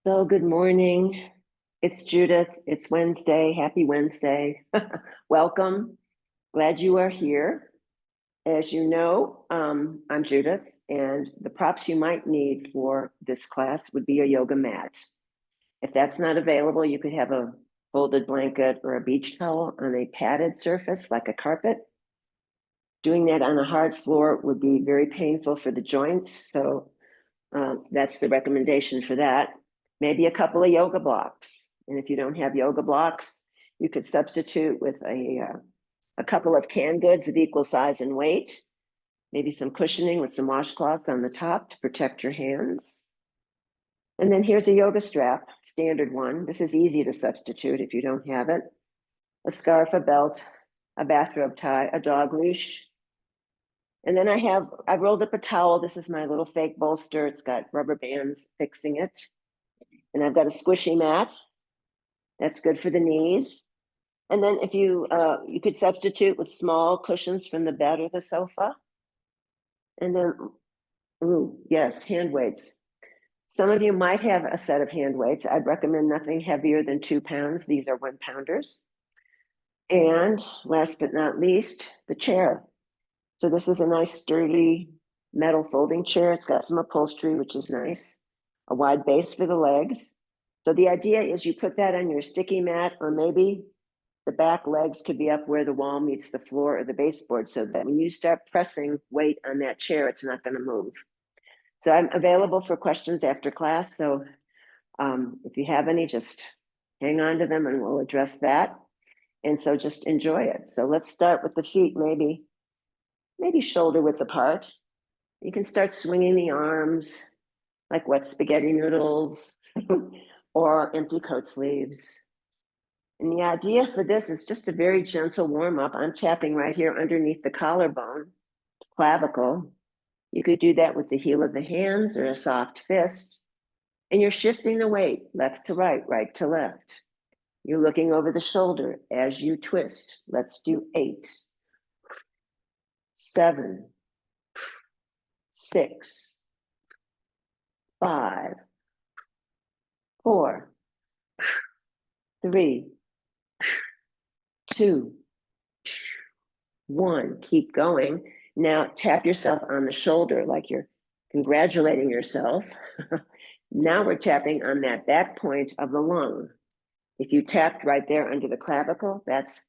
So good morning. It's Judith. It's Wednesday. Happy Wednesday. Welcome. Glad you are here. As you know, I'm Judith, and the props you might need for this class would be a yoga mat. If that's not available, you could have a folded blanket or a beach towel on a padded surface like a carpet. Doing that on a hard floor would be very painful for the joints, so that's the recommendation for that. Maybe a couple of yoga blocks. And if you don't have yoga blocks, you could substitute with a couple of canned goods of equal size and weight, maybe some cushioning with some washcloths on the top to protect your hands. And then here's a yoga strap, standard one. This is easy to substitute if you don't have it. A scarf, a belt, a bathrobe tie, a dog leash. And then I rolled up a towel. This is my little fake bolster. It's got rubber bands fixing it. And I've got a squishy mat. That's good for the knees. And then if you could substitute with small cushions from the bed or the sofa. And then, ooh, yes, hand weights. Some of you might have a set of hand weights. I'd recommend nothing heavier than 2 pounds. These are 1-pounders. And last but not least, the chair. So this is a nice sturdy metal folding chair. It's got some upholstery, which is nice. A wide base for the legs. So the idea is you put that on your sticky mat, or maybe the back legs could be up where the wall meets the floor or the baseboard, so that when you start pressing weight on that chair, it's not going to move. So I'm available for questions after class. So if you have any, just hang on to them and we'll address that. And so just enjoy it. So let's start with the feet, maybe shoulder width apart. You can start swinging the arms like wet spaghetti noodles or empty coat sleeves. And the idea for this is just a very gentle warm up. I'm tapping right here underneath the collarbone, clavicle. You could do that with the heel of the hands or a soft fist. And you're shifting the weight left to right, right to left. You're looking over the shoulder as you twist. Let's do 8, 7, 6, 5, 4, 3, 2, 1. Keep going. Now tap yourself on the shoulder like you're congratulating yourself. Now we're tapping on that back point of the lung. If you tapped right there under the clavicle, that's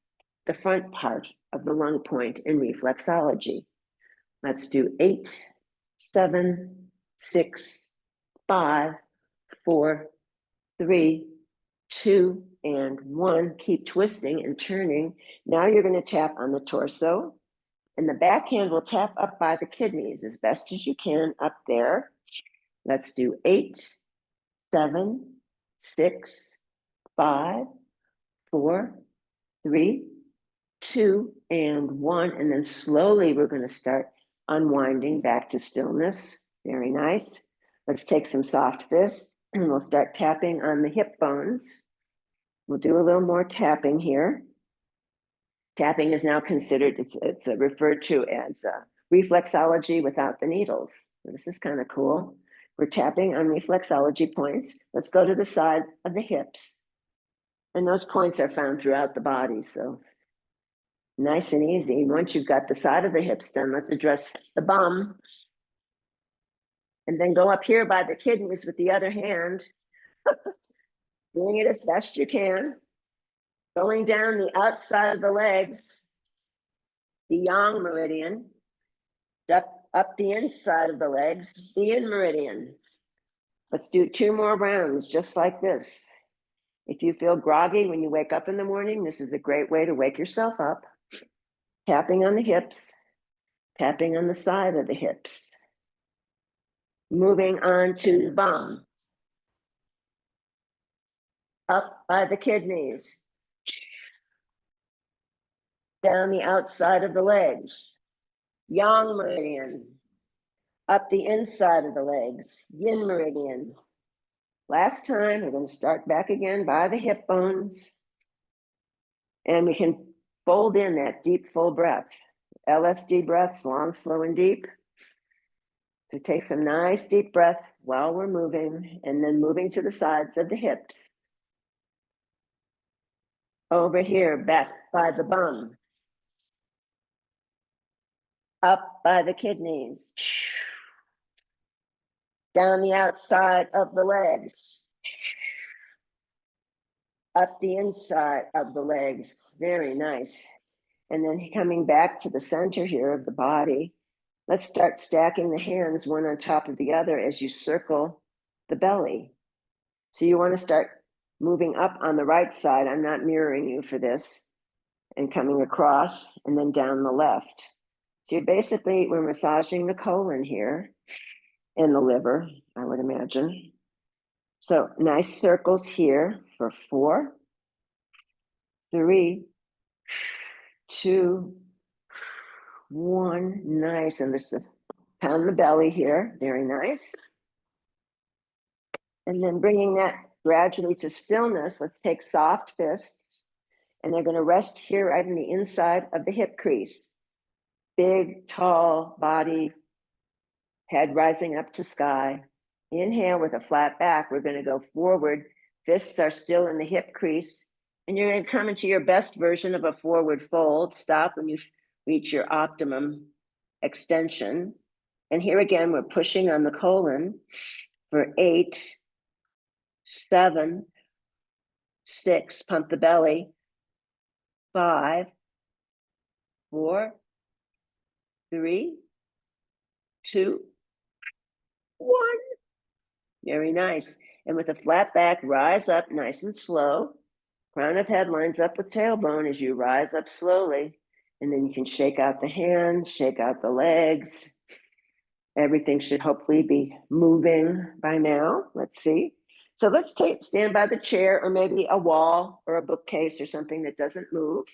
the front part of the lung point in reflexology. Let's do 8, 7, 6, 5, 4, 3, 2, and 1. Keep twisting and turning. Now you're going to tap on the torso, and the backhand will tap up by the kidneys as best as you can up there. Let's do 8, 7, 6, 5, 4, 3, 2, and 1. And then slowly we're going to start unwinding back to stillness. Very nice. Let's take some soft fists and we'll start tapping on the hip bones. We'll do a little more tapping here. Tapping is now considered, it's referred to as reflexology without the needles. This is kind of cool. We're tapping on reflexology points. Let's go to the side of the hips. And those points are found throughout the body, so nice and easy. Once you've got the side of the hips done, let's address the bum. And then go up here by the kidneys with the other hand. Doing it as best you can. Going down the outside of the legs, the yang meridian. Up the inside of the legs, the yin meridian. Let's do 2 more rounds, just like this. If you feel groggy when you wake up in the morning, this is a great way to wake yourself up. Tapping on the hips, tapping on the side of the hips. Moving on to the bum. Up by the kidneys. Down the outside of the legs. Yang meridian. Up the inside of the legs. Yin meridian. Last time, we're going to start back again by the hip bones. And we can fold in that deep, full breath. LSD breaths, long, slow, and deep. So take some nice deep breath while we're moving, and then moving to the sides of the hips. Over here, back by the bum. Up by the kidneys. Down the outside of the legs. Up the inside of the legs. Very nice. And then coming back to the center here of the body. Let's start stacking the hands one on top of the other as you circle the belly. So you want to start moving up on the right side. I'm not mirroring you for this. And coming across and then down the left. So we're massaging the colon here and the liver, I would imagine. So nice circles here for 4, 3, 2, 1. Nice. And let's just pound the belly here. Very nice. And then bringing that gradually to stillness, let's take soft fists. And they're going to rest here right in the inside of the hip crease. Big, tall body, head rising up to sky. Inhale with a flat back. We're going to go forward. Fists are still in the hip crease. And you're going to come into your best version of a forward fold. Stop when you reach your optimum extension. And here again, we're pushing on the colon for 8, 7, 6, pump the belly, 5, 4, 3, 2, 1. Very nice. And with a flat back, rise up nice and slow. Crown of head lines up with tailbone as you rise up slowly. And then you can shake out the hands, shake out the legs. Everything should hopefully be moving by now. Let's see. So let's stand by the chair or maybe a wall or a bookcase or something that doesn't move.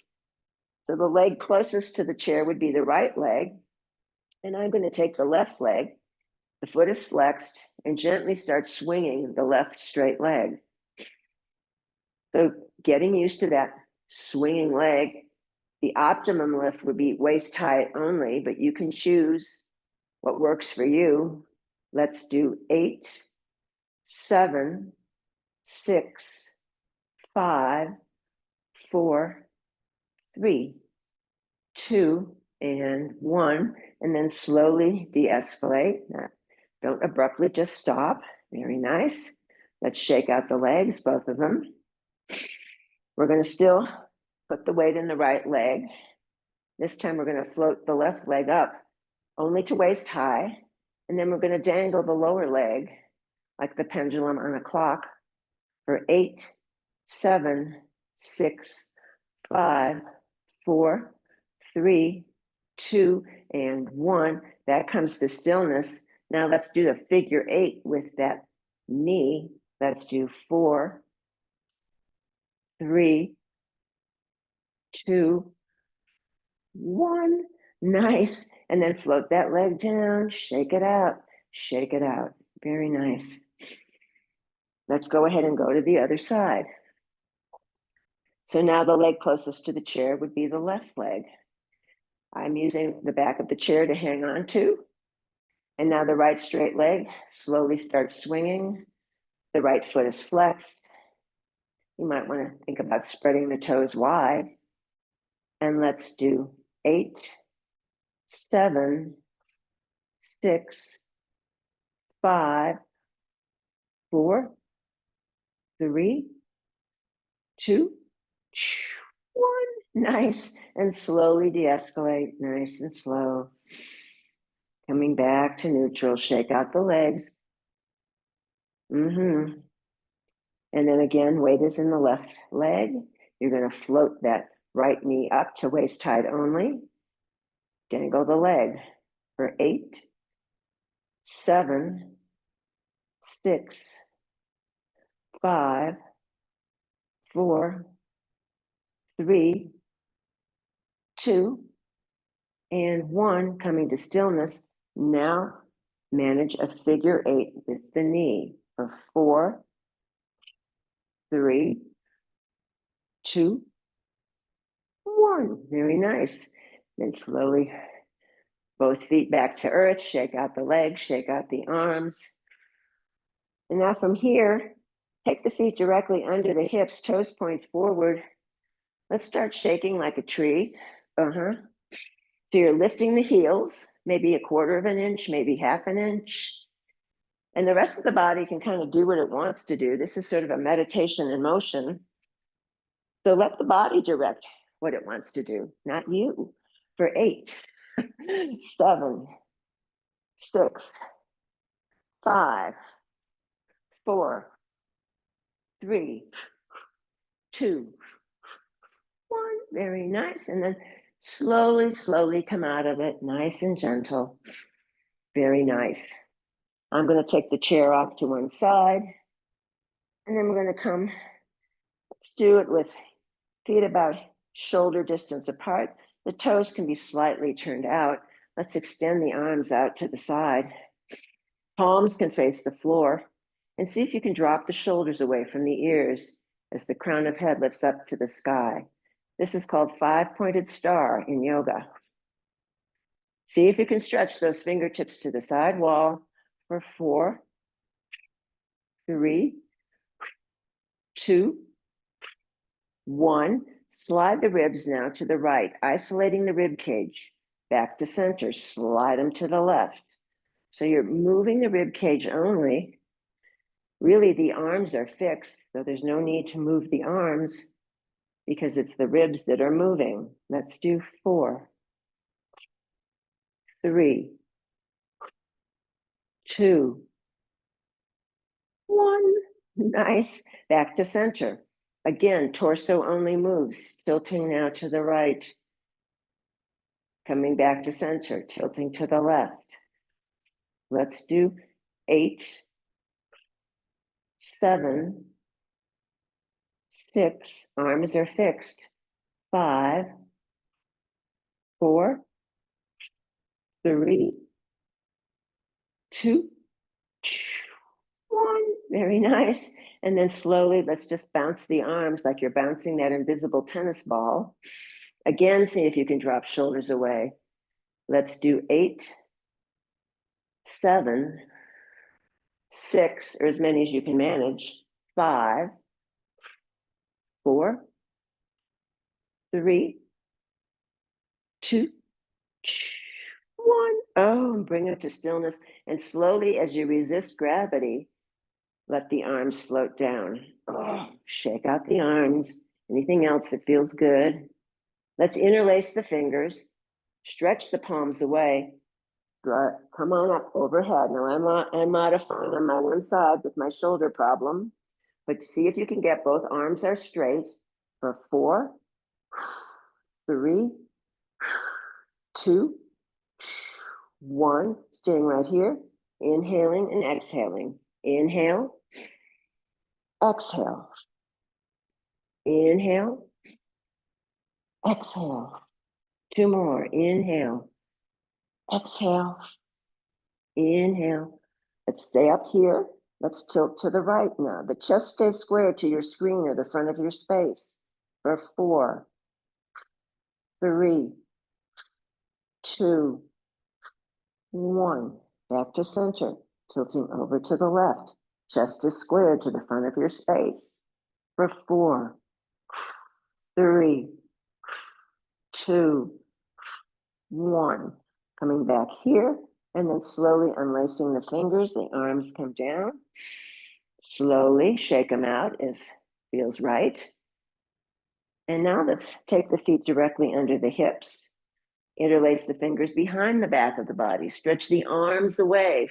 So the leg closest to the chair would be the right leg. And I'm going to take the left leg. The foot is flexed and gently start swinging the left straight leg. So getting used to that swinging leg. The optimum lift would be waist height only, but you can choose what works for you. Let's do 8, 7, 6, 5, 4, 3, 2, and 1. And then slowly de-escalate. Don't abruptly just stop. Very nice. Let's shake out the legs, both of them. We're going to still put the weight in the right leg. This time we're going to float the left leg up only to waist high. And then we're going to dangle the lower leg like the pendulum on a clock for 8, 7, 6, 5, 4, 3, 2, and 1. That comes to stillness. Now let's do the figure 8 with that knee. Let's do 4, 3, 2, 1. Nice. And then float that leg down, shake it out, shake it out. Very nice. Let's go ahead and go to the other side. So now the leg closest to the chair would be the left leg. I'm using the back of the chair to hang on to. And now the right straight leg slowly starts swinging. The right foot is flexed. You might want to think about spreading the toes wide. And let's do 8, 7, 6, 5, 4, 3, 2, 1. Nice. And slowly de-escalate. Nice and slow. Coming back to neutral. Shake out the legs. And then again, weight is in the left leg. You're going to float that right knee up to waist height only. Dangle the leg for 8, 7, 6, 5, 4, 3, 2, and 1. Coming to stillness. Now manage a figure 8 with the knee for 4, 3, 2, 1. Very nice. Then slowly both feet back to earth. Shake out the legs, shake out the arms. And now from here, take the feet directly under the hips, toes point forward. Let's start shaking like a tree. So you're lifting the heels, maybe 1/4 of an inch, maybe 1/2 an inch. And the rest of the body can kind of do what it wants to do. This is sort of a meditation in motion. So let the body direct what it wants to do, not you. For 8, 7, 6, 5, 4, 3, 2, 1. Very nice. And then slowly, slowly come out of it, nice and gentle. Very nice. I'm going to take the chair off to one side, and then we're going to come. Let's do it with feet about shoulder distance apart. The toes can be slightly turned out. Let's extend the arms out to the side. Palms can face the floor, and see if you can drop the shoulders away from the ears as the crown of head lifts up to the sky. This is called 5-pointed star in yoga. See if you can stretch those fingertips to the side wall for 4, 3, 2, 1. Slide the ribs now to the right, isolating the rib cage. Back to center, slide them to the left. So you're moving the rib cage only. Really, the arms are fixed, so there's no need to move the arms because it's the ribs that are moving. Let's do 4, 3, 2, 1. Nice. Back to center. Again, torso only moves, tilting now to the right. Coming back to center, tilting to the left. Let's do 8, 7, 6. Arms are fixed. 5, 4, 3, 2, 1. Very nice. And then slowly, let's just bounce the arms like you're bouncing that invisible tennis ball. Again, see if you can drop shoulders away. Let's do 8, 7, 6, or as many as you can manage. 5, 4, 3, 2, 1. Oh, and bring it to stillness. And slowly, as you resist gravity, let the arms float down. Oh, shake out the arms. Anything else that feels good? Let's interlace the fingers. Stretch the palms away. Come on up overhead. Now I'm modifying on my one side with my shoulder problem, but see if you can get both arms are straight for 4, 3, 2, 1. Staying right here. Inhaling and exhaling. Inhale. Exhale. Inhale. Exhale. 2 more. Inhale. Exhale. Inhale. Let's stay up here. Let's tilt to the right now. The chest stays square to your screen or the front of your space. For 4, 3, 2, 1. Back to center. Tilting over to the left. Chest is square to the front of your space. For 4, 3, 2, 1. Coming back here. And then slowly unlacing the fingers, the arms come down. Slowly shake them out as feels right. And now let's take the feet directly under the hips. Interlace the fingers behind the back of the body. Stretch the arms away.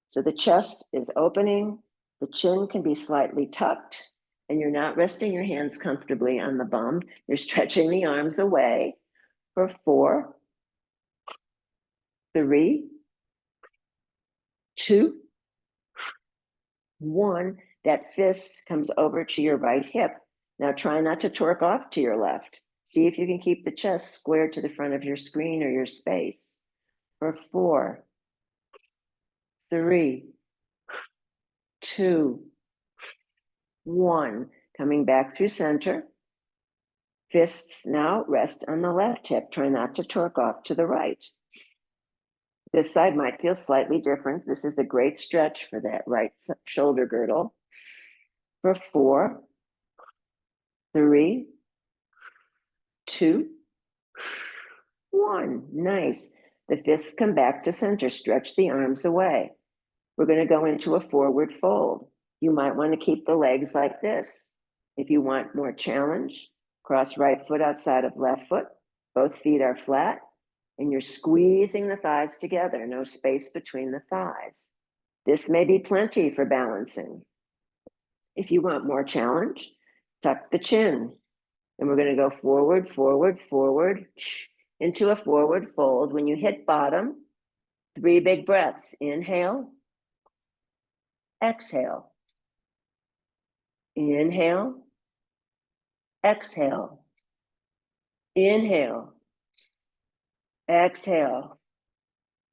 So the chest is opening. The chin can be slightly tucked. And you're not resting your hands comfortably on the bum. You're stretching the arms away for 4, 3, 2, 1. That fist comes over to your right hip. Now try not to torque off to your left. See if you can keep the chest square to the front of your screen or your space. For 4, 3, 2, 1. Coming back through center. Fists now rest on the left hip. Try not to torque off to the right. This side might feel slightly different. This is a great stretch for that right shoulder girdle. For 4, 3, 2, 1. Nice. The fists come back to center. Stretch the arms away. We're going to go into a forward fold. You might want to keep the legs like this. If you want more challenge, cross right foot outside of left foot. Both feet are flat, and you're squeezing the thighs together. No space between the thighs. This may be plenty for balancing. If you want more challenge, tuck the chin. And we're going to go forward, forward, forward, into a forward fold. When you hit bottom, 3 big breaths. Inhale, exhale. Inhale, exhale. Inhale, exhale.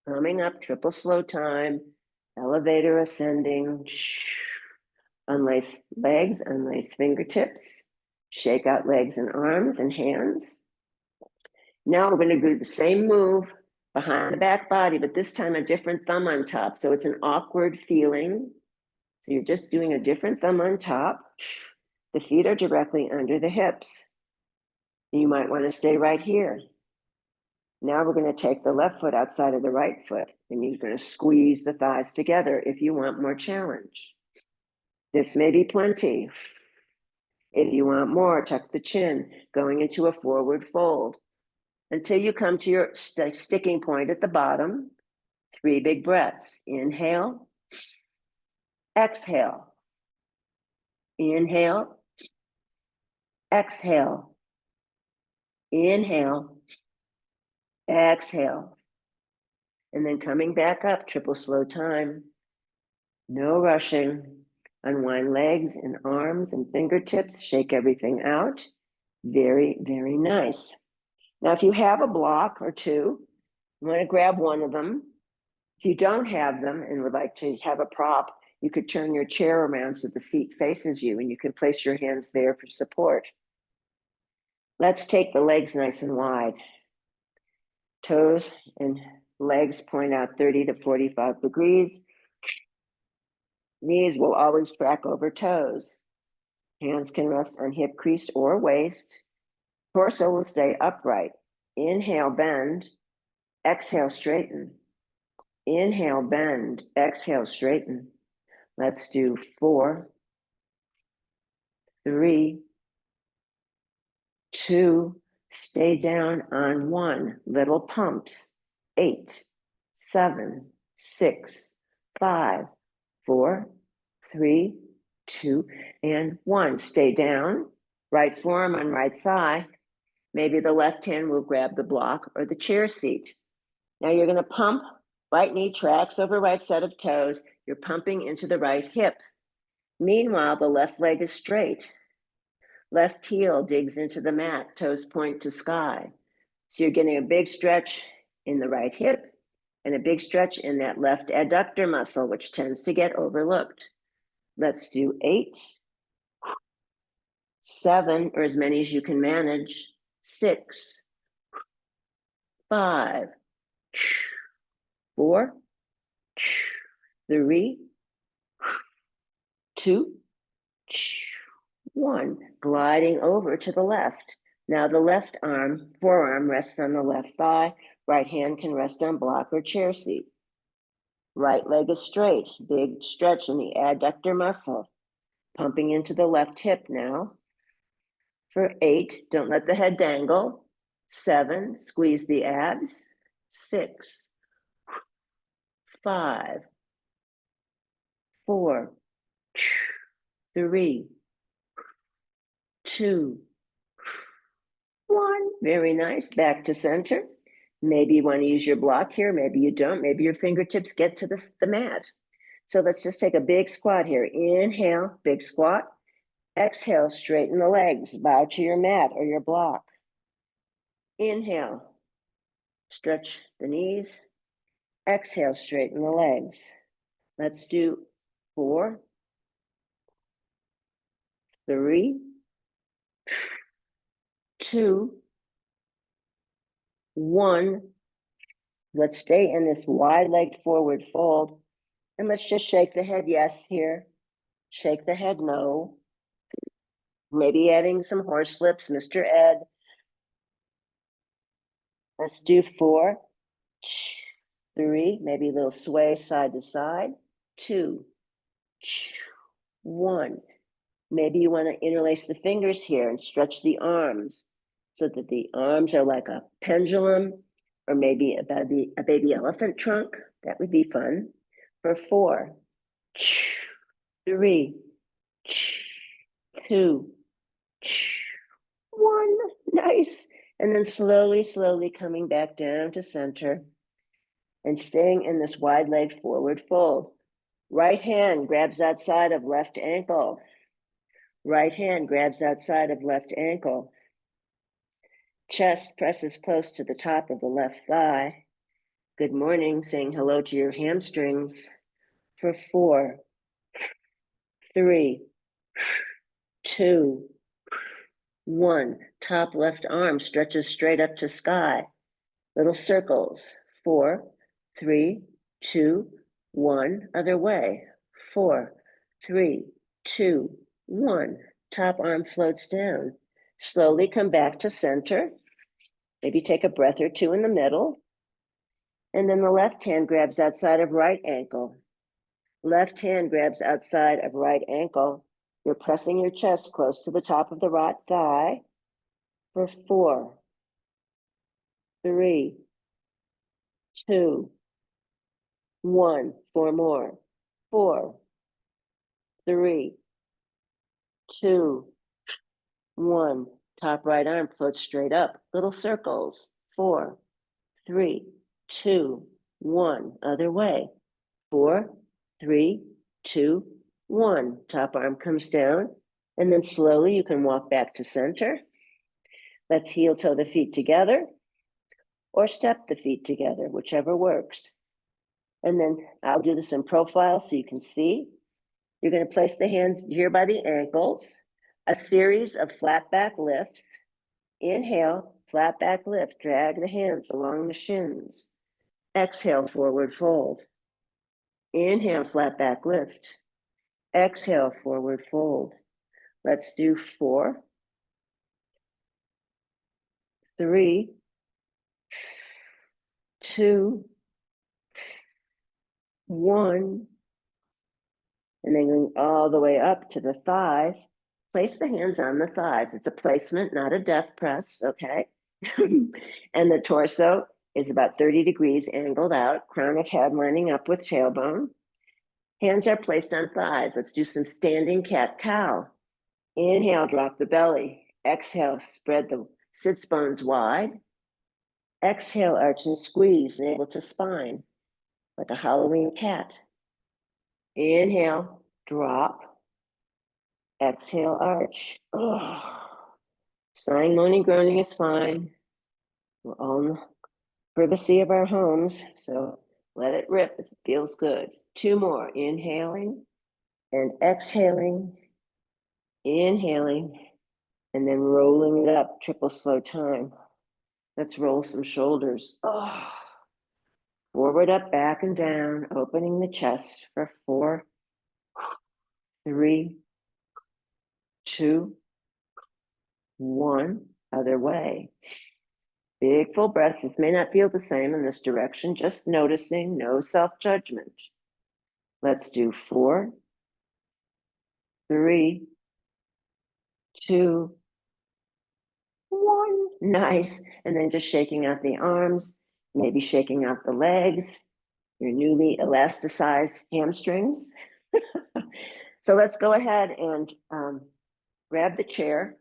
Coming up, triple slow time, elevator ascending. Unlace legs, unlace fingertips. Shake out legs and arms and hands. Now we're going to do the same move behind the back body, but this time a different thumb on top. So it's an awkward feeling. So you're just doing a different thumb on top. The feet are directly under the hips. You might want to stay right here. Now we're going to take the left foot outside of the right foot, and you're going to squeeze the thighs together if you want more challenge. This may be plenty. If you want more, tuck the chin, going into a forward fold until you come to your sticking point at the bottom. 3 big breaths. Inhale, exhale. Inhale, exhale. Inhale, exhale. And then coming back up, triple slow time. No rushing. Unwind legs and arms and fingertips. Shake everything out. Very, very nice. Now, if you have a block or two, you want to grab one of them. If you don't have them and would like to have a prop, you could turn your chair around so the seat faces you and you can place your hands there for support. Let's take the legs nice and wide. Toes and legs point out 30 to 45 degrees. Knees will always track over toes. Hands can rest on hip crease or waist. Torso will stay upright. Inhale, bend. Exhale, straighten. Inhale, bend. Exhale, straighten. Let's do 4, 3, 2, stay down on 1. Little pumps. 8, 7, 6, 5, 4, 3, 2, and 1. Stay down. Right forearm on right thigh. Maybe the left hand will grab the block or the chair seat. Now you're going to pump. Right knee tracks over right set of toes. You're pumping into the right hip. Meanwhile, the left leg is straight. Left heel digs into the mat. Toes point to sky. So you're getting a big stretch in the right hip and a big stretch in that left adductor muscle, which tends to get overlooked. Let's do 8, 7, or as many as you can manage. 6, 5, 4, 3, 2, 1. Gliding over to the left. Now the left forearm rests on the left thigh. Right hand can rest on block or chair seat. Right leg is straight. Big stretch in the adductor muscle. Pumping into the left hip now. For 8, don't let the head dangle. 7, squeeze the abs. 6, 5, 4, 3, 2, 1. Very nice. Back to center. Maybe you want to use your block here. Maybe you don't. Maybe your fingertips get to the mat. So let's just take a big squat here. Inhale, big squat. Exhale, straighten the legs. Bow to your mat or your block. Inhale, stretch the knees. Exhale, straighten the legs. Let's do 4, 3, 2, 1. Let's stay in this wide-legged forward fold. And let's just shake the head yes here. Shake the head no. Maybe adding some horse lips, Mr. Ed. Let's do 4, 3, maybe a little sway side to side. 2, 1. Maybe you want to interlace the fingers here and stretch the arms so that the arms are like a pendulum, or maybe a baby elephant trunk. That would be fun. For 4, 3, 2, 1. Nice. And then slowly coming back down to center and staying in this wide-legged forward fold. Right hand grabs outside of left ankle. Right hand grabs outside of left ankle. Chest presses close to the top of the left thigh. Good morning, saying hello to your hamstrings. For 4, 3, 2, 1. Top left arm stretches straight up to sky. Little circles. 4, 3, 2, 1. Other way. 4, 3, 2, 1. Top arm floats down. Slowly come back to center. Maybe take a breath or two in the middle. And then the left hand grabs outside of right ankle. Left hand grabs outside of right ankle. You're pressing your chest close to the top of the right thigh. For 4, 3, 2, 1. 4 more. 4, 3, 2, 1. Top right arm floats straight up. Little circles. 4, 3, 2, 1. Other way. 4, 3, 2, 1. Top arm comes down. And then slowly you can walk back to center. Let's heel toe the feet together or step the feet together, whichever works. And then I'll do this in profile so you can see. You're going to place the hands here by the ankles. A series of flat back lifts. Inhale, flat back lift. Drag the hands along the shins. Exhale, forward fold. Inhale, flat back lift. Exhale, forward fold. Let's do 4, 3, 2, 1. And then going all the way up to the thighs. Place the hands on the thighs. It's a placement, not a death press, okay? And the torso is about 30 degrees angled out, crown of head lining up with tailbone. Hands are placed on thighs. Let's do some standing cat-cow. Inhale, drop the belly. Exhale, spread the sits bones wide. Exhale, arch and squeeze, navel to spine, like a Halloween cat. Inhale, drop. Exhale, arch. Oh. Sighing, moaning, groaning is fine. We're all in the privacy of our homes, so let it rip if it feels good. 2 more. Inhaling and exhaling. Inhaling and then rolling it up. Triple slow time. Let's roll some shoulders. Oh. Forward, up, back, and down. Opening the chest for 4, 3, 2, 1. Other way. Big full breath. This may not feel the same in this direction. Just noticing, no self-judgment. Let's do 4, 3, 2, 1. Nice. And then just shaking out the arms, maybe shaking out the legs, your newly elasticized hamstrings. So let's go ahead and grab the chair.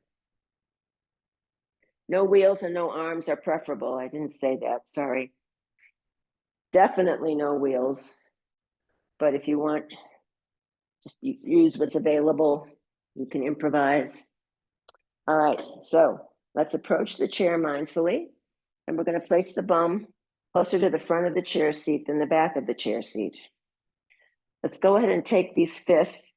No wheels and no arms are preferable. I didn't say that, sorry. Definitely no wheels. But if you want, just use what's available. You can improvise. All right, so let's approach the chair mindfully. And we're going to place the bum closer to the front of the chair seat than the back of the chair seat. Let's go ahead and take these fists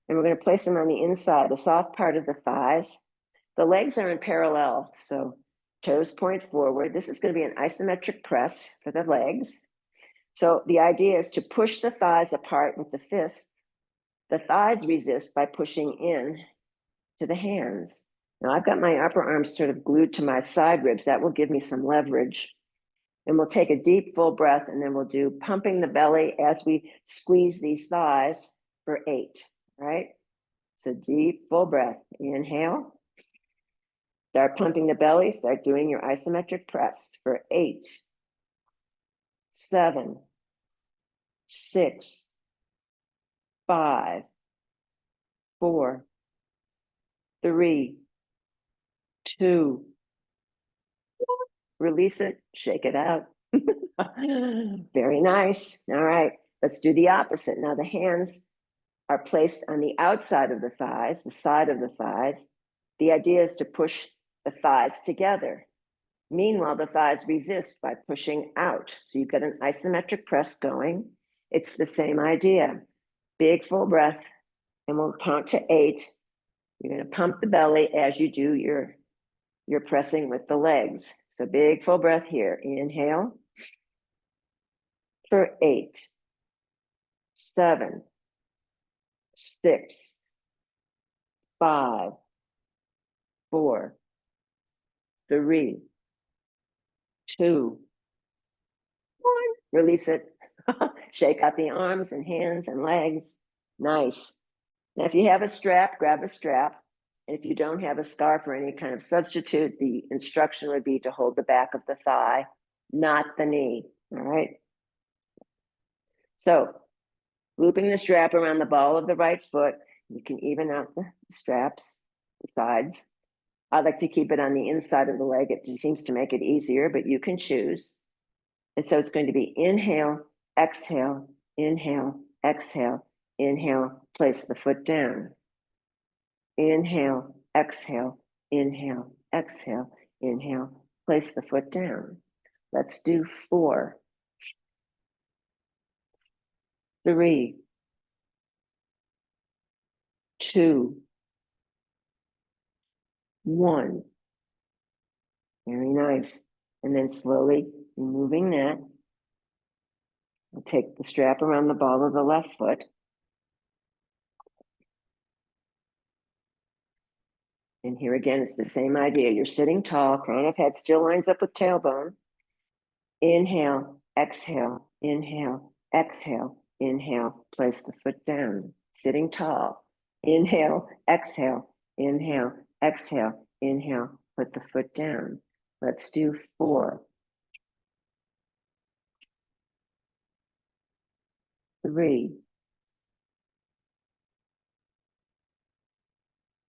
and we're going to place them on the inside, the soft part of the thighs. The legs are in parallel, so toes point forward. This is going to be an isometric press for the legs. So the idea is to push the thighs apart with the fists. The thighs resist by pushing in to the hands. Now I've got my upper arms sort of glued to my side ribs. That will give me some leverage. And we'll take a deep, full breath, and then we'll do pumping the belly as we squeeze these thighs for 8, right? So deep, full breath. Inhale. Start pumping the belly. Start doing your isometric press for 8, 7, 6, 5, 4, 3, 2. Release it, shake it out. Very nice. All right, let's do the opposite. Now the hands are placed on the outside of the thighs, the side of the thighs. The idea is to push the thighs together. Meanwhile, the thighs resist by pushing out. So you've got an isometric press going. It's the same idea. Big full breath, and we'll count to 8. You're going to pump the belly as you do your pressing with the legs. So big full breath here. Inhale for 8, 7, 6, 5, 4, 3, 2, 1. Release it. Shake out the arms and hands and legs. Nice. Now, if you have a strap, grab a strap. And if you don't have a scarf or any kind of substitute, the instruction would be to hold the back of the thigh, not the knee. All right. So looping the strap around the ball of the right foot, you can even out the straps, the sides. I like to keep it on the inside of the leg. It just seems to make it easier, but you can choose. And so it's going to be inhale, exhale, inhale, exhale, inhale, place the foot down. Inhale, exhale, inhale, exhale, inhale, place the foot down. Let's do 4, 3, 2, 1. Very nice. And then slowly removing that. We'll take the strap around the ball of the left foot. And here again, it's the same idea. You're sitting tall, crown of head still lines up with tailbone. Inhale, exhale, inhale, exhale, inhale, place the foot down. Sitting tall. Inhale, exhale, inhale, exhale, inhale, put the foot down. Let's do 4, 3,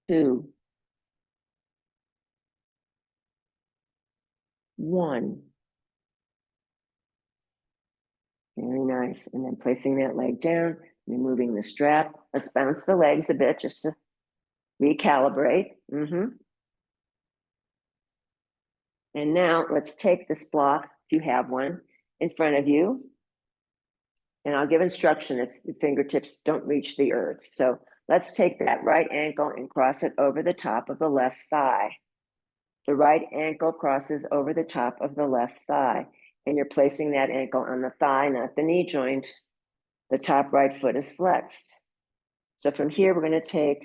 2, 1. Very nice. And then placing that leg down, removing the strap. Let's bounce the legs a bit just to recalibrate. And now let's take this block, if you have one, in front of you. And I'll give instruction if the fingertips don't reach the earth. So let's take that right ankle and cross it over the top of the left thigh. The right ankle crosses over the top of the left thigh. And you're placing that ankle on the thigh, not the knee joint. The top right foot is flexed. So from here, we're going to take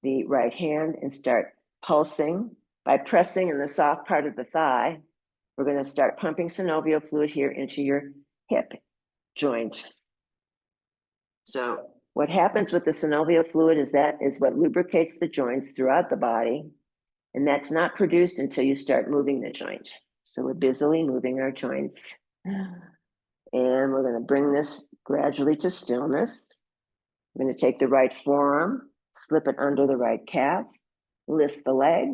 the right hand and start pulsing by pressing in the soft part of the thigh. We're going to start pumping synovial fluid here into your hip joint. So what happens with the synovial fluid is that is what lubricates the joints throughout the body. And that's not produced until you start moving the joint. So we're busily moving our joints. And we're going to bring this gradually to stillness. We're going to take the right forearm, slip it under the right calf, lift the leg,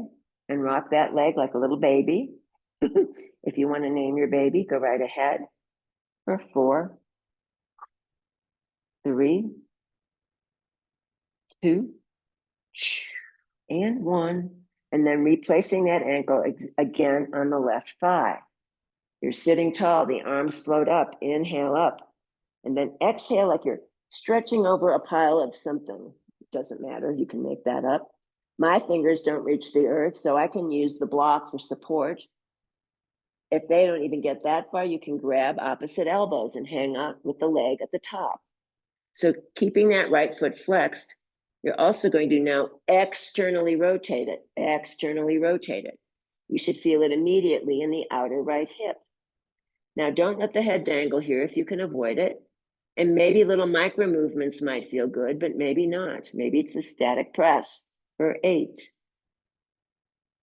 and rock that leg like a little baby. If you want to name your baby, go right ahead. For 4, 3, 2, and 1. And then replacing that ankle again on the left thigh. You're sitting tall, the arms float up, inhale up. And then exhale like you're stretching over a pile of something. It doesn't matter, you can make that up. My fingers don't reach the earth, so I can use the block for support. If they don't even get that far, you can grab opposite elbows and hang out with the leg at the top. So keeping that right foot flexed, you're also going to now externally rotate it, externally rotate it. You should feel it immediately in the outer right hip. Now, don't let the head dangle here if you can avoid it. And maybe little micro movements might feel good, but maybe not. Maybe it's a static press for 8,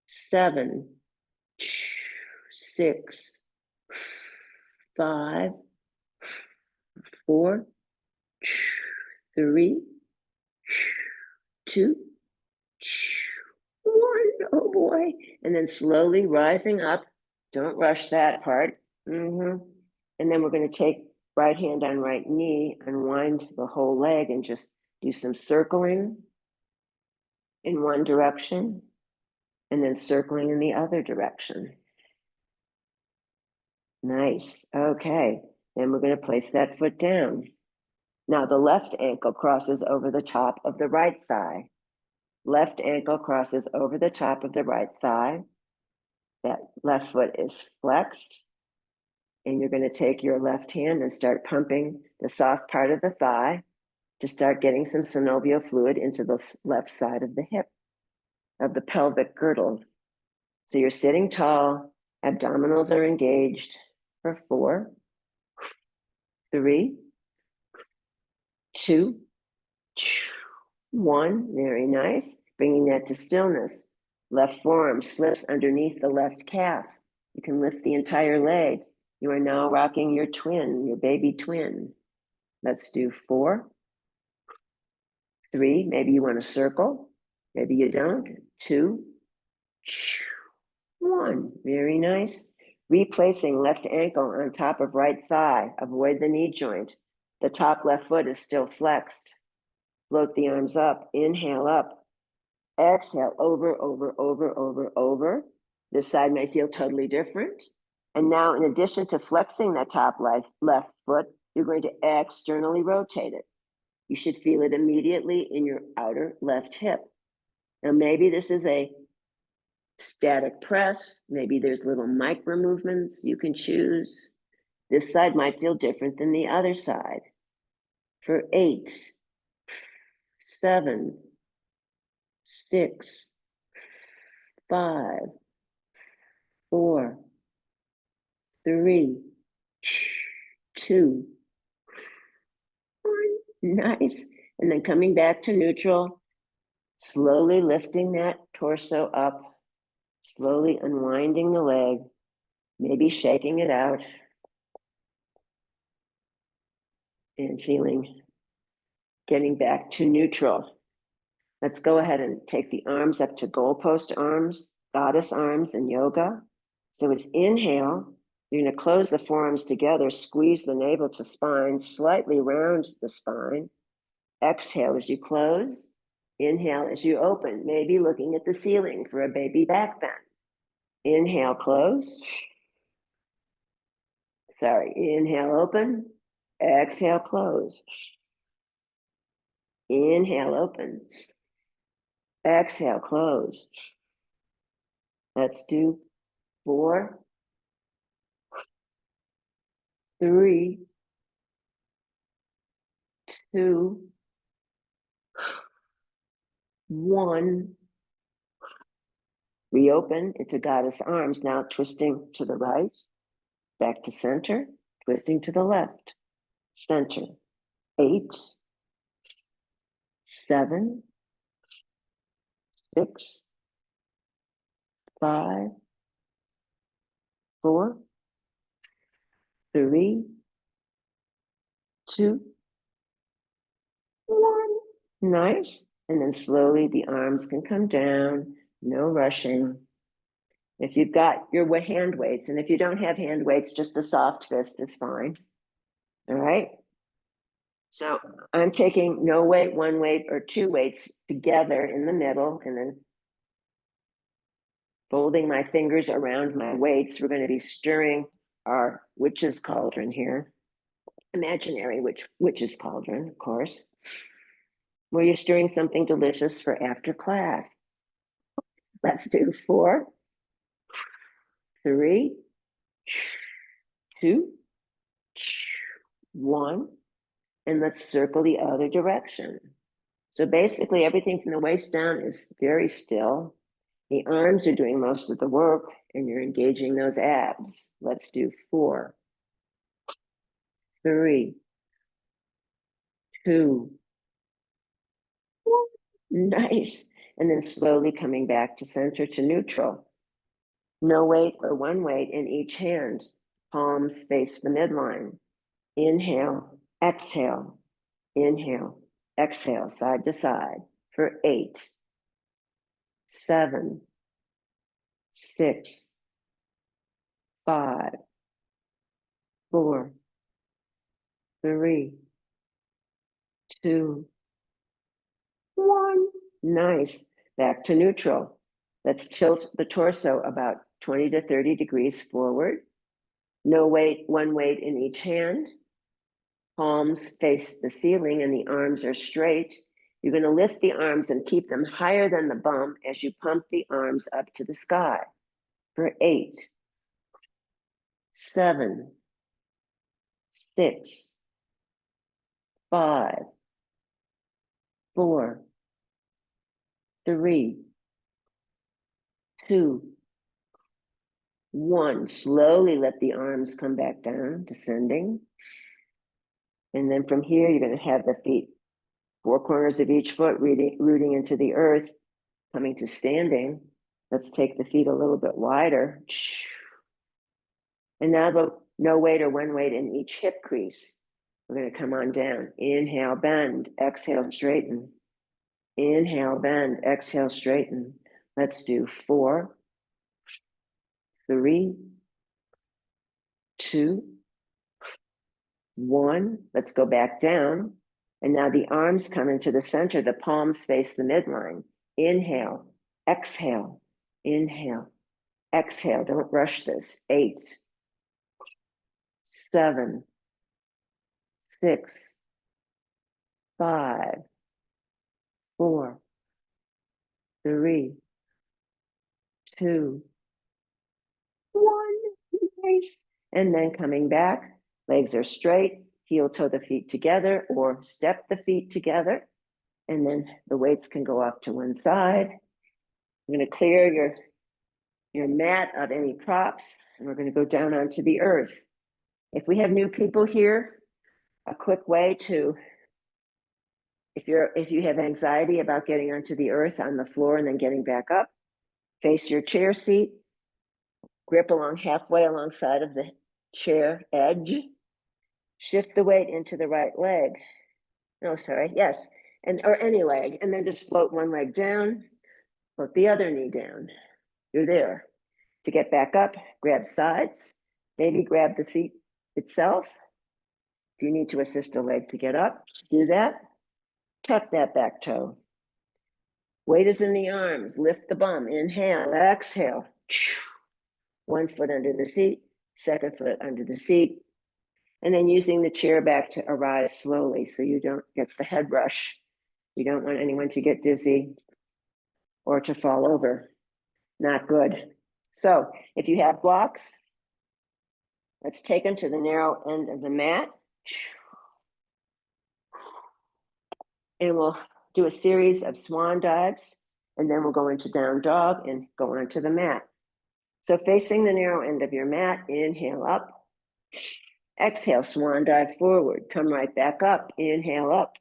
7, 6, 5, 4, 3, 2, 1. Oh boy. And then slowly rising up. Don't rush that part. And then we're going to take right hand on right knee, unwind the whole leg, and just do some circling in one direction and then circling in the other direction. Nice. Okay. Then we're going to place that foot down. Now the left ankle crosses over the top of the right thigh. Left ankle crosses over the top of the right thigh. That left foot is flexed. And you're going to take your left hand and start pumping the soft part of the thigh to start getting some synovial fluid into the left side of the hip, of the pelvic girdle. So you're sitting tall, abdominals are engaged for 4, 3, 2, 1. Very nice. Bringing that to stillness. Left forearm slips underneath the left calf. You can lift the entire leg. You are now rocking your twin, your baby twin. Let's do 4, 3. Maybe you want to circle. Maybe you don't. 2, 1. Very nice. Replacing left ankle on top of right thigh. Avoid the knee joint. The top left foot is still flexed. Float the arms up. Inhale up. Exhale over, over, over, over, over. This side may feel totally different. And now, in addition to flexing that top left foot, you're going to externally rotate it. You should feel it immediately in your outer left hip. Now, maybe this is a static press. Maybe there's little micro movements you can choose. This side might feel different than the other side. For 8, 7, 6, 5, 4, 3, 2, 1. Nice. And then coming back to neutral, slowly lifting that torso up, slowly unwinding the leg, maybe shaking it out, and getting back to neutral. Let's go ahead and take the arms up to goalpost arms, goddess arms in yoga. So it's inhale. You're going to close the forearms together, squeeze the navel to spine, slightly round the spine. Exhale as you close. Inhale as you open, maybe looking at the ceiling for a baby back bend. Inhale, close. Sorry, inhale, open. Exhale, close. Inhale, open. Exhale, close. Let's do 4, 3, 2, 1. Reopen into goddess arms, now twisting to the right, back to center, twisting to the left, center. 8, 7, 6, 5, 4, 3, 2, 1. Nice. And then slowly the arms can come down, no rushing. If you've got your hand weights, and if you don't have hand weights, just a soft fist is fine. All right. So I'm taking no weight, 1 weight, or 2 weights together in the middle, and then folding my fingers around my weights. We're going to be stirring our witch's cauldron here. Imaginary witch's cauldron, of course, where you're stirring something delicious for after class. Let's do 4, 3, 2, 1, and let's circle the other direction. So basically everything from the waist down is very still. The arms are doing most of the work and you're engaging those abs. Let's do 4, 3, 2, 1. Nice. And then slowly coming back to center to neutral. No weight or one weight in each hand. Palms face the midline. Inhale, exhale, inhale, exhale, side to side for 8, 7, 6, 5, 4, 3, 2, 1. Nice. Back to neutral. Let's tilt the torso about 20 to 30 degrees forward. No weight, one weight in each hand. Palms face the ceiling and the arms are straight. You're going to lift the arms and keep them higher than the bum as you pump the arms up to the sky for 8, 7, 6, 5, 4, 3, 2, 1. Slowly let the arms come back down, descending. And then from here, you're going to have the feet, 4 corners of each foot, rooting into the earth, coming to standing. Let's take the feet a little bit wider. And now the no weight or one weight in each hip crease. We're going to come on down. Inhale, bend, exhale, straighten. Inhale, bend, exhale, straighten. Let's do 4, 3, 2, 1. Let's go back down. And now the arms come into the center. The palms face the midline. Inhale, exhale, inhale, exhale. Don't rush this. 8, 7, 6, 5, 4, 3, 2, 1. Nice. And then coming back, legs are straight, heel toe the feet together or step the feet together. And then the weights can go off to one side. I'm going to clear your mat of any props, and we're going to go down onto the earth. If we have new people here, a quick way to, if you have anxiety about getting onto the earth on the floor and then getting back up, face your chair seat, grip along halfway alongside of the chair edge, shift the weight into the right leg. No, sorry, yes, or any leg, and then just float one leg down, float the other knee down. You're there. To get back up, grab sides, maybe grab the seat itself. If you need to assist a leg to get up, do that. Tuck that back toe. Weight is in the arms. Lift the bum. Inhale, exhale. 1 foot under the seat, 2nd foot under the seat. And then using the chair back to arise slowly so you don't get the head rush. You don't want anyone to get dizzy or to fall over. Not good. So if you have blocks, let's take them to the narrow end of the mat. And we'll do a series of swan dives, and then we'll go into down dog and go onto the mat. So facing the narrow end of your mat, inhale up. Exhale, swan dive forward. Come right back up. Inhale up.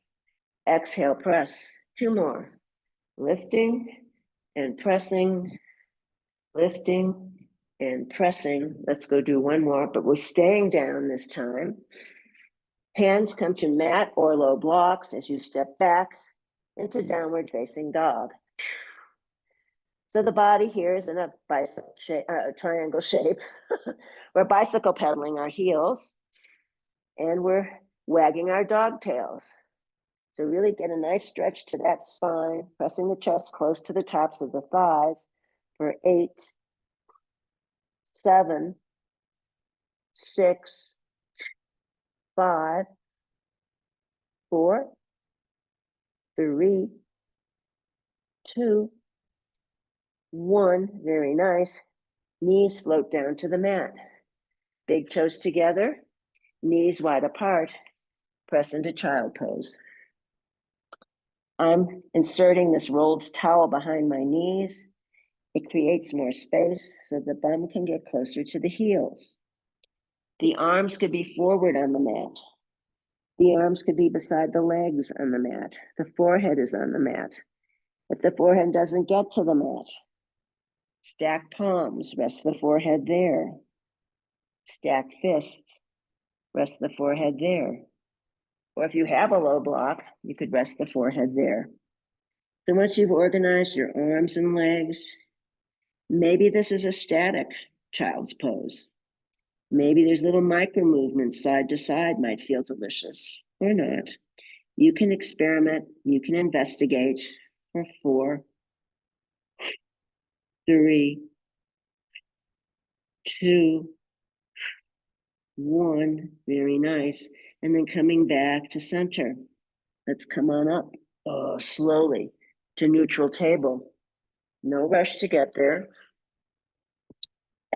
Exhale, press. 2 more. Lifting and pressing, lifting and pressing. Let's go do 1 more, but we're staying down this time. Hands come to mat or low blocks as you step back into downward facing dog. So the body here is in a triangle shape. We're bicycle pedaling our heels and we're wagging our dog tails. So really get a nice stretch to that spine, pressing the chest close to the tops of the thighs for 8, 7, 6, 5, 4, 3, 2, 1. Very nice. Knees float down to the mat. Big toes together, knees wide apart, press into child pose. I'm inserting this rolled towel behind my knees. It creates more space so the bum can get closer to the heels. The arms could be forward on the mat. The arms could be beside the legs on the mat. The forehead is on the mat. If the forehead doesn't get to the mat, stack palms, rest the forehead there. Stack fists, rest the forehead there. Or if you have a low block, you could rest the forehead there. So once you've organized your arms and legs, maybe this is a static child's pose. Maybe there's little micro movements side to side might feel delicious or not. You can experiment, you can investigate for 4, 3, 2, 1, very nice. And then coming back to center. Let's come on up slowly to neutral table. No rush to get there.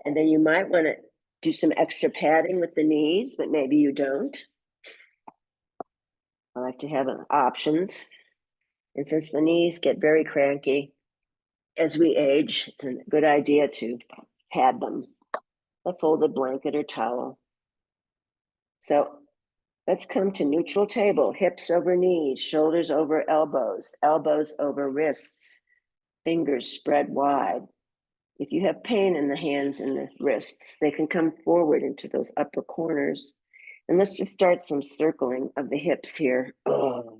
And then you might want to do some extra padding with the knees, but maybe you don't. I like to have options. And since the knees get very cranky as we age, it's a good idea to pad them. A folded blanket or towel. So let's come to neutral table, hips over knees, shoulders over elbows, elbows over wrists, fingers spread wide. If you have pain in the hands and the wrists, they can come forward into those upper corners. And let's just start some circling of the hips here. Oh.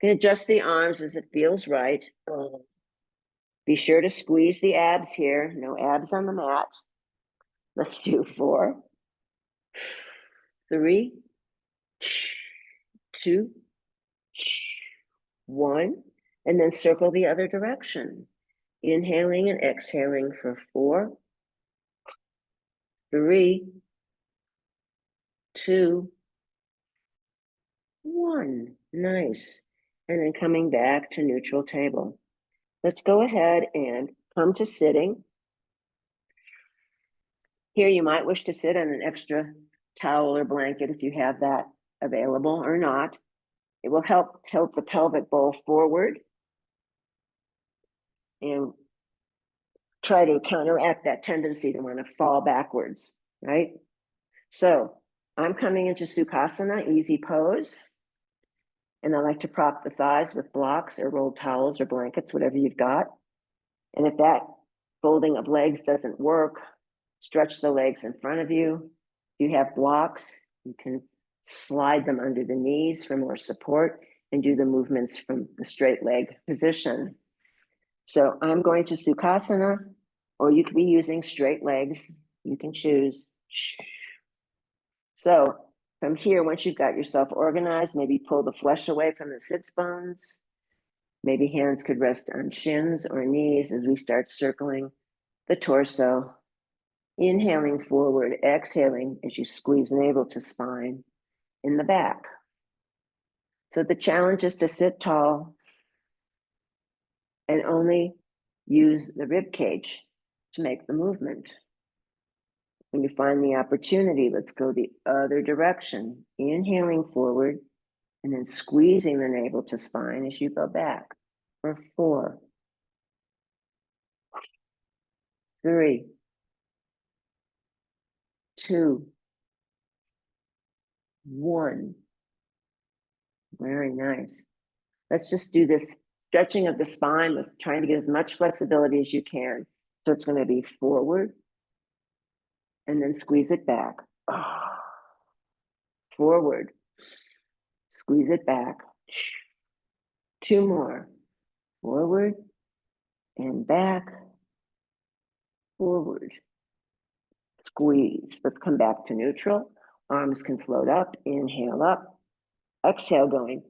You can adjust the arms as it feels right. Oh. Be sure to squeeze the abs here. No abs on the mat. Let's do 4, 3, 2, 1, and then circle the other direction. Inhaling and exhaling for 4, 3, 2, 1. Nice. And then coming back to neutral table. Let's go ahead and come to sitting. Here you might wish to sit on an extra towel or blanket if you have that available or not. It will help tilt the pelvic bowl forward and try to counteract that tendency to want to fall backwards, right? So I'm coming into Sukhasana, easy pose. And I like to prop the thighs with blocks or rolled towels or blankets, whatever you've got. And if that folding of legs doesn't work, stretch the legs in front of you. If you have blocks, you can slide them under the knees for more support and do the movements from the straight leg position. So I'm going to Sukhasana, or you could be using straight legs. You can choose. So from here, once you've got yourself organized, maybe pull the flesh away from the sits bones. Maybe hands could rest on shins or knees as we start circling the torso. Inhaling forward, exhaling as you squeeze navel to spine in the back. So the challenge is to sit tall and only use the rib cage to make the movement. When you find the opportunity, let's go the other direction. Inhaling forward and then squeezing the navel to spine as you go back. For 4, 3, 2, 1. Very nice. Let's just do this stretching of the spine with trying to get as much flexibility as you can. So it's going to be forward and then squeeze it back. Forward, squeeze it back. 2 more. Forward and back. Forward. Squeeze. Let's come back to neutral. Arms can float up. Inhale up. Exhale going.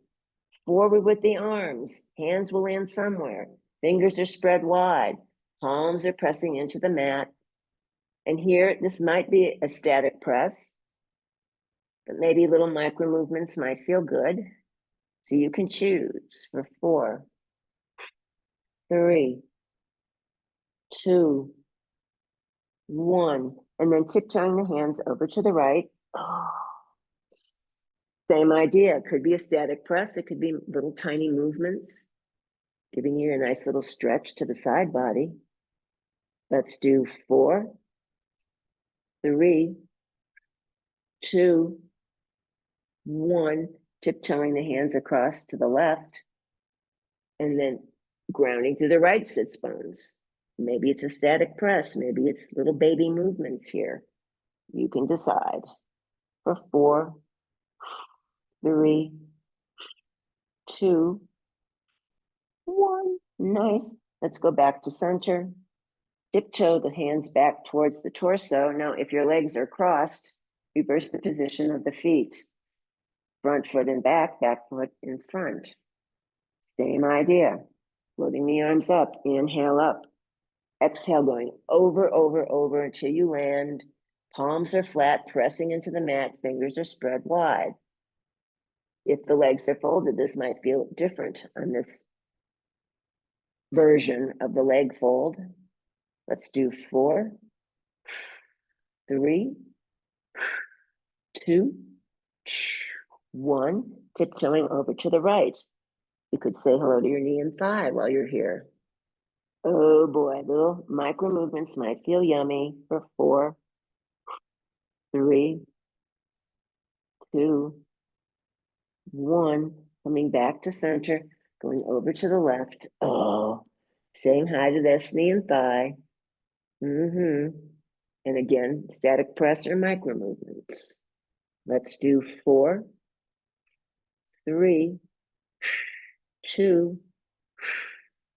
Forward with the arms. Hands will land somewhere. Fingers are spread wide. Palms are pressing into the mat. And here, this might be a static press, but maybe little micro movements might feel good. So you can choose for 4, 3, 2, 1. And then tiptoeing the hands over to the right. Oh, same idea. It could be a static press. It could be little tiny movements, giving you a nice little stretch to the side body. Let's do 4, 3, 2, 1. Tiptoeing the hands across to the left. And then grounding through the right sits bones. Maybe it's a static press. Maybe it's little baby movements here. You can decide. For 4, 3, 2, 1. Nice. Let's go back to center. Tiptoe the hands back towards the torso. Now, if your legs are crossed, reverse the position of the feet. Front foot in back foot in front. Same idea. Floating the arms up. Inhale up. Exhale, going over until you land. Palms are flat, pressing into the mat. Fingers are spread wide. If the legs are folded, this might feel different on this version of the leg fold. Let's do 4, 3, 2, 1. Tiptoeing over to the right. You could say hello to your knee and thigh while you're here. Oh boy, little micro movements might feel yummy. For 4, 3, 2, 1. Coming back to center, going over to the left. Oh, saying hi to this knee and thigh. And again, static press or micro movements. Let's do 4, 3, 2,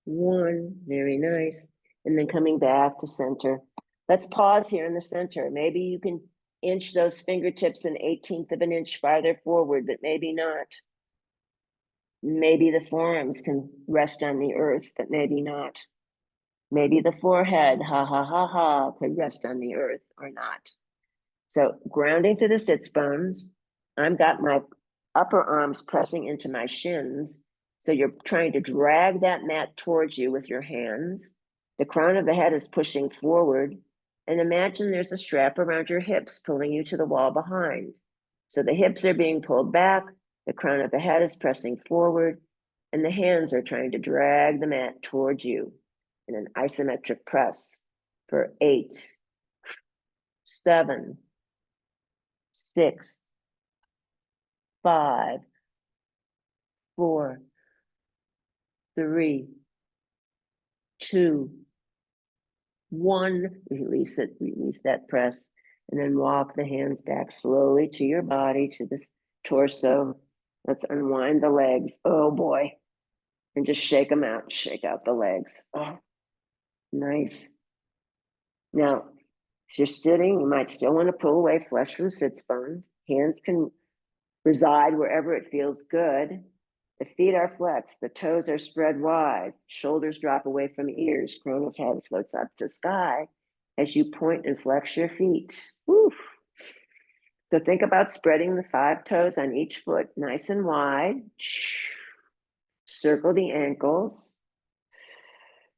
1. Very nice. And then coming back to center. Let's pause here in the center. Maybe you can inch those fingertips an 1/18 of an inch farther forward, but maybe not. Maybe the forearms can rest on the earth, but maybe not. Maybe the forehead, could rest on the earth or not. So grounding to the sits bones. I've got my upper arms pressing into my shins. So you're trying to drag that mat towards you with your hands. The crown of the head is pushing forward. And imagine there's a strap around your hips pulling you to the wall behind. So the hips are being pulled back. The crown of the head is pressing forward. And the hands are trying to drag the mat towards you in an isometric press for 8, 7, 6, 5, 4, 3, 2, 1. Release it, release that press, and then walk the hands back slowly to your body, to the torso. Let's unwind the legs. Oh boy. And just shake them out, shake out the legs. Oh, nice. Now, if you're sitting, you might still want to pull away flesh from sits bones. Hands can reside wherever it feels good. The feet are flexed, the toes are spread wide, shoulders drop away from ears, crown of head floats up to sky as you point and flex your feet. Woof. So think about spreading the 5 toes on each foot nice and wide. Circle the ankles.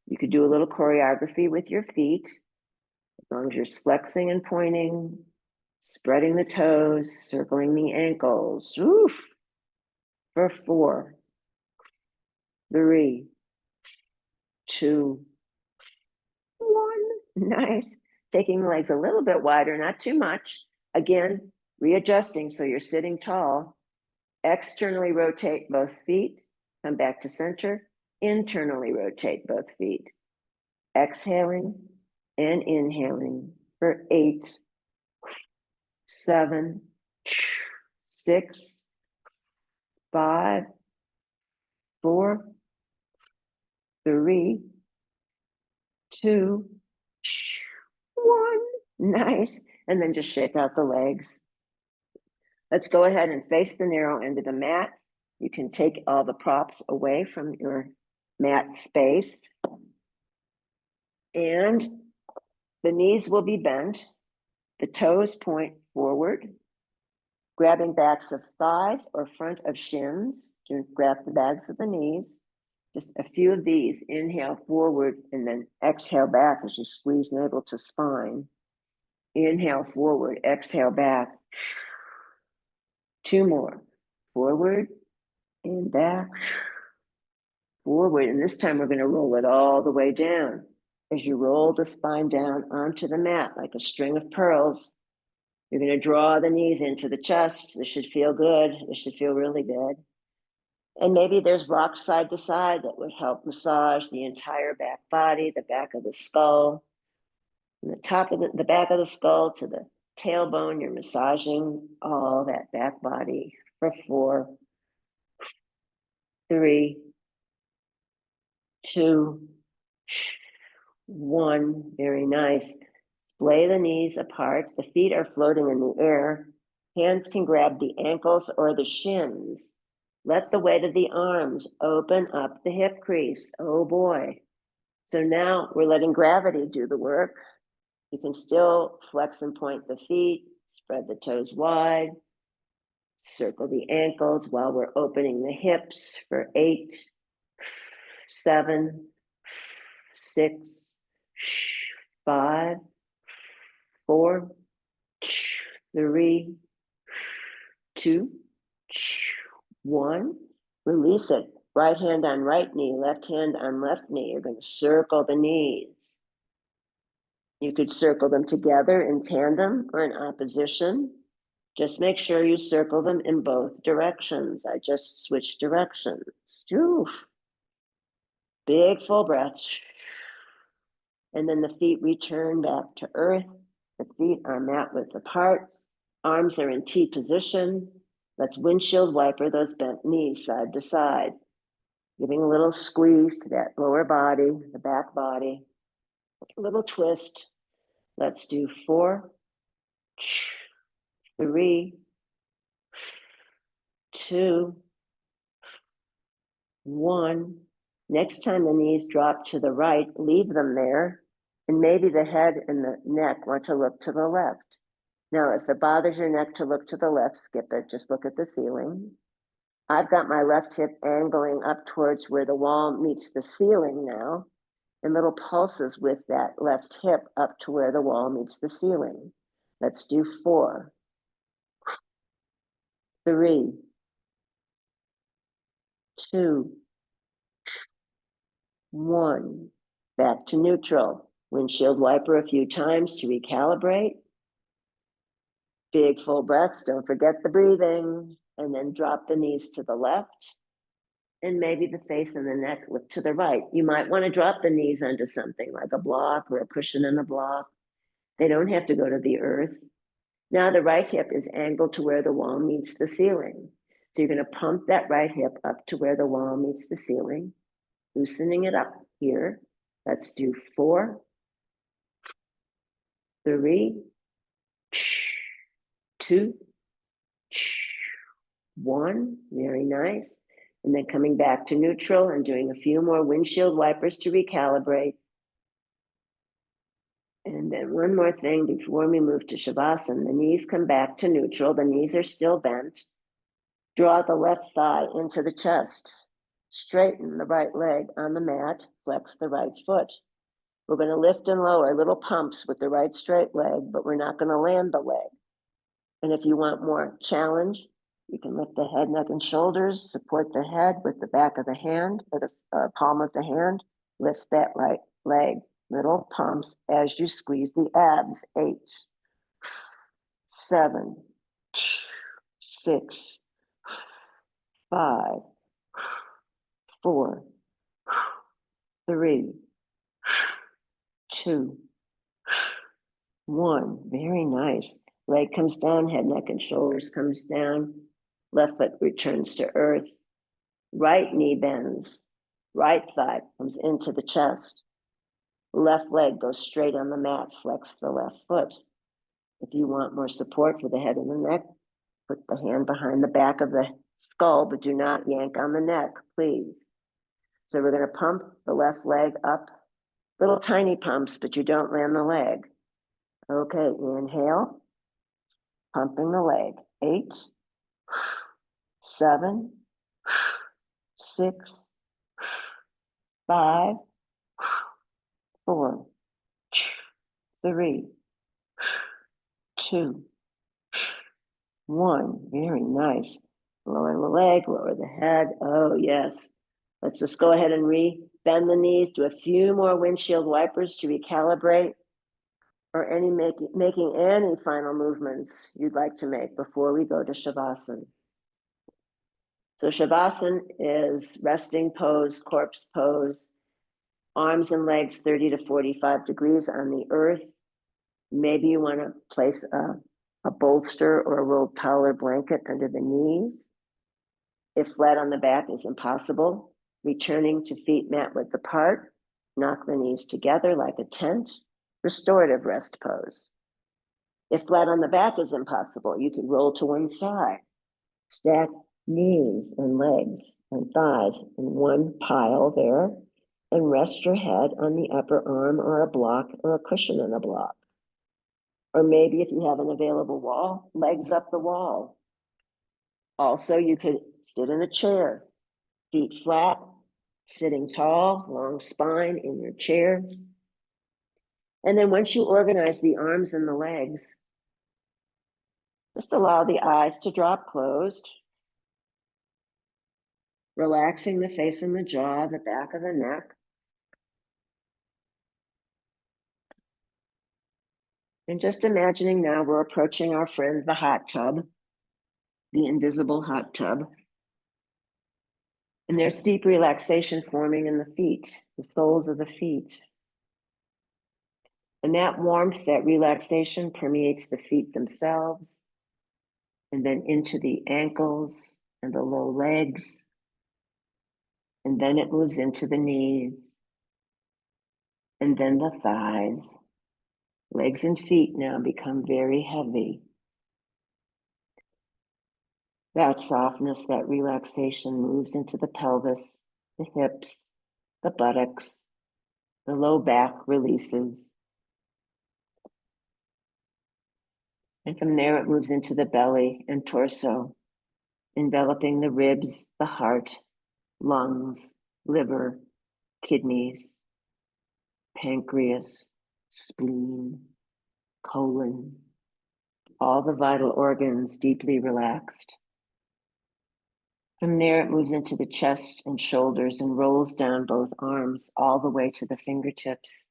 You could do a little choreography with your feet, as long as you're flexing and pointing, spreading the toes, circling the ankles. Oof. For 4, 3, 2, 1. Nice. Taking the legs a little bit wider, not too much. Again, readjusting so you're sitting tall. Externally rotate both feet. Come back to center. Internally rotate both feet. Exhaling and inhaling for 8, 7, 6, 5, 4, 3, 2, 1. Nice. And then just shake out the legs. Let's go ahead and face the narrow end of the mat. You can take all the props away from your mat space. And the knees will be bent. The toes point forward, grabbing backs of thighs or front of shins to grab the backs of the knees. Just a few of these. Inhale forward and then exhale back as you squeeze navel to spine. Inhale forward, exhale back. 2 more. Forward and back. Forward, and this time we're going to roll it all the way down. As you roll the spine down onto the mat like a string of pearls, you're going to draw the knees into the chest. This should feel good. This should feel really good. And maybe there's rocks side to side that would help massage the entire back body, the back of the skull, from the top of the back of the skull to the tailbone. You're massaging all that back body for 4, 3, 2, 1. Very nice. Splay the knees apart. The feet are floating in the air. Hands can grab the ankles or the shins. Let the weight of the arms open up the hip crease. Oh boy. So now we're letting gravity do the work. You can still flex and point the feet, spread the toes wide, circle the ankles while we're opening the hips for 8, 7, 6, 5, 4, 3, 2, 1. Release it. Right hand on right knee, left hand on left knee. You're going to circle the knees. You could circle them together in tandem or in opposition. Just make sure you circle them in both directions. I just switched directions. Oof. Big full breath. And then the feet return back to earth. The feet are mat width apart. Arms are in T position. Let's windshield wiper those bent knees side to side. Giving a little squeeze to that lower body, the back body. A little twist. Let's do 4, 3, 2, 1. Next time the knees drop to the right, leave them there. And maybe the head and the neck want to look to the left. Now, if it bothers your neck to look to the left, skip it. Just look at the ceiling. I've got my left hip angling up towards where the wall meets the ceiling now, and little pulses with that left hip up to where the wall meets the ceiling. Let's do 4, 3, 2, 1. Back to neutral. Windshield wiper a few times to recalibrate. Big full breaths. Don't forget the breathing. And then drop the knees to the left. And maybe the face and the neck look to the right. You might want to drop the knees onto something like a block or a cushion in a block. They don't have to go to the earth. Now the right hip is angled to where the wall meets the ceiling. So you're going to pump that right hip up to where the wall meets the ceiling, loosening it up here. Let's do 4, 3, 2, 1. Very nice. And then coming back to neutral and doing a few more windshield wipers to recalibrate. And then one more thing before we move to Shavasana. The knees come back to neutral. The knees are still bent. Draw the left thigh into the chest. Straighten the right leg on the mat. Flex the right foot. We're going to lift and lower little pumps with the right straight leg, but we're not going to land the leg. And if you want more challenge, you can lift the head, neck, and shoulders, support the head with the back of the hand or the palm of the hand, lift that right leg, little pumps as you squeeze the abs. 8, 7, 6, 5, 4, 3, 2, 1. Very nice. Leg comes down, head, neck, and shoulders comes down. Left foot returns to earth. Right knee bends. Right thigh comes into the chest. Left leg goes straight on the mat. Flex the left foot. If you want more support for the head and the neck, put the hand behind the back of the skull, but do not yank on the neck, please. So we're going to pump the left leg up. Little tiny pumps, but you don't land the leg. Okay, inhale. Pumping the leg. 8, 7, 6, 5, 4, 3, 2, 1. Very nice. Lower the leg, lower the head. Oh, yes. Let's just go ahead and bend the knees, do a few more windshield wipers to recalibrate, or making any final movements you'd like to make before we go to Shavasana. So Shavasana is resting pose, corpse pose, arms and legs 30 to 45 degrees on the earth. Maybe you want to place a bolster or a rolled towel or blanket under the knees. If flat on the back is impossible, returning to feet mat width apart, knock the knees together like a tent, restorative rest pose. If flat on the back is impossible, you can roll to one side, stack knees and legs and thighs in one pile there, and rest your head on the upper arm or a block or a cushion in a block. Or maybe if you have an available wall, legs up the wall. Also, you could sit in a chair, feet flat, sitting tall, long spine in your chair. And then once you organize the arms and the legs, just allow the eyes to drop closed, relaxing the face and the jaw, the back of the neck. And just imagining now we're approaching our friend, the hot tub, the invisible hot tub. And there's deep relaxation forming in the feet, the soles of the feet. And that warmth, that relaxation permeates the feet themselves, and then into the ankles and the low legs. And then it moves into the knees, and then the thighs. Legs and feet now become very heavy. That softness, that relaxation moves into the pelvis, the hips, the buttocks, the low back releases. And from there, it moves into the belly and torso, enveloping the ribs, the heart, lungs, liver, kidneys, pancreas, spleen, colon, all the vital organs deeply relaxed. From there, it moves into the chest and shoulders and rolls down both arms all the way to the fingertips,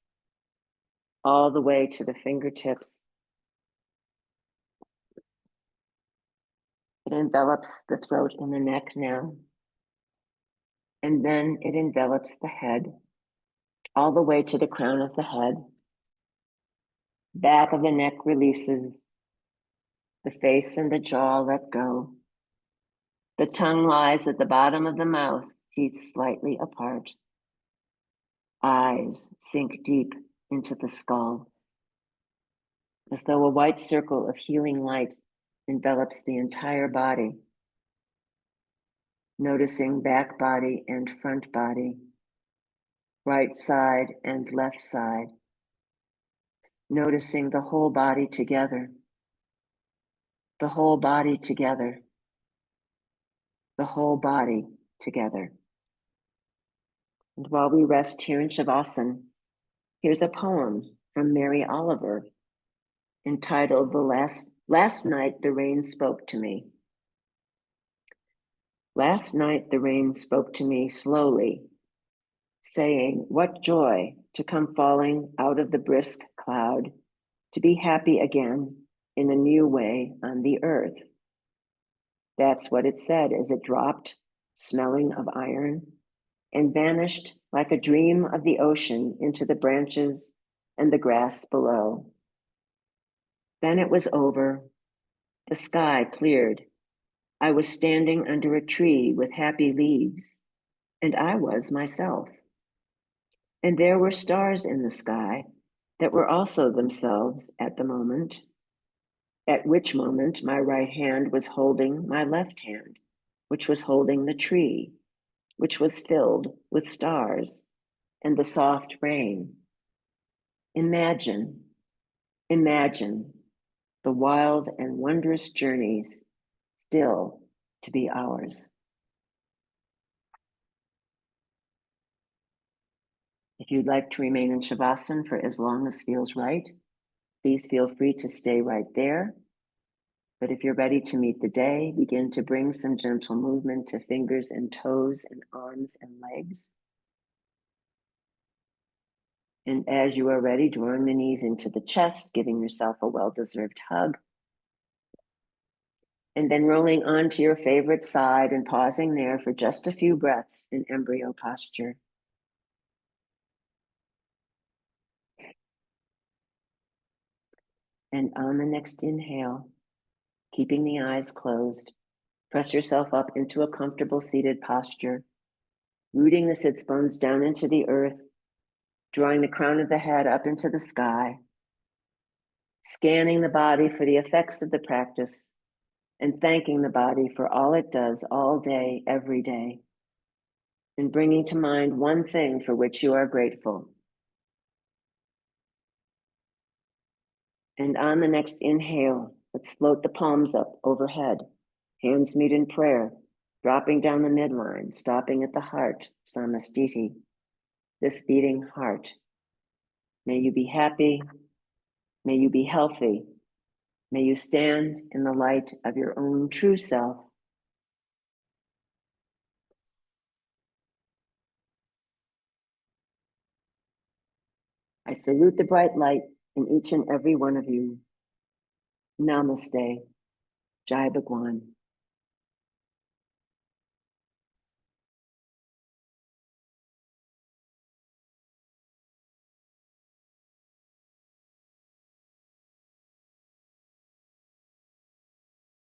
all the way to the fingertips. It envelops the throat and the neck now. And then it envelops the head, all the way to the crown of the head. Back of the neck releases. The face and the jaw let go. The tongue lies at the bottom of the mouth, teeth slightly apart. Eyes sink deep into the skull, as though a white circle of healing light envelops the entire body. Noticing back body and front body, right side and left side. Noticing the whole body together, the whole body together, the whole body together. And while we rest here in Shavasana, here's a poem from Mary Oliver entitled Last Night the Rain Spoke to Me. Last night the rain spoke to me slowly, saying, what joy to come falling out of the brisk cloud, to be happy again in a new way on the earth. That's what it said as it dropped, smelling of iron, and vanished like a dream of the ocean into the branches and the grass below. Then it was over. The sky cleared. I was standing under a tree with happy leaves, and I was myself. And there were stars in the sky that were also themselves at the moment, at which moment my right hand was holding my left hand, which was holding the tree, which was filled with stars and the soft rain. Imagine the wild and wondrous journeys still to be ours. If you'd like to remain in Shavasana for as long as feels right, Please feel free to stay right there. But if you're ready to meet the day, begin to bring some gentle movement to fingers and toes and arms and legs. And as you are ready, drawing the knees into the chest, giving yourself a well-deserved hug. And then rolling onto your favorite side and pausing there for just a few breaths in embryo posture. And on the next inhale, keeping the eyes closed, press yourself up into a comfortable seated posture, rooting the sits bones down into the earth, drawing the crown of the head up into the sky, scanning the body for the effects of the practice, and thanking the body for all it does all day, every day, and bringing to mind one thing for which you are grateful. And on the next inhale, let's float the palms up overhead, hands meet in prayer, dropping down the midline, stopping at the heart, samastiti, this beating heart. May you be happy, may you be healthy, may you stand in the light of your own true self. I salute the bright light in each and every one of you. Namaste, Jai Bhagwan.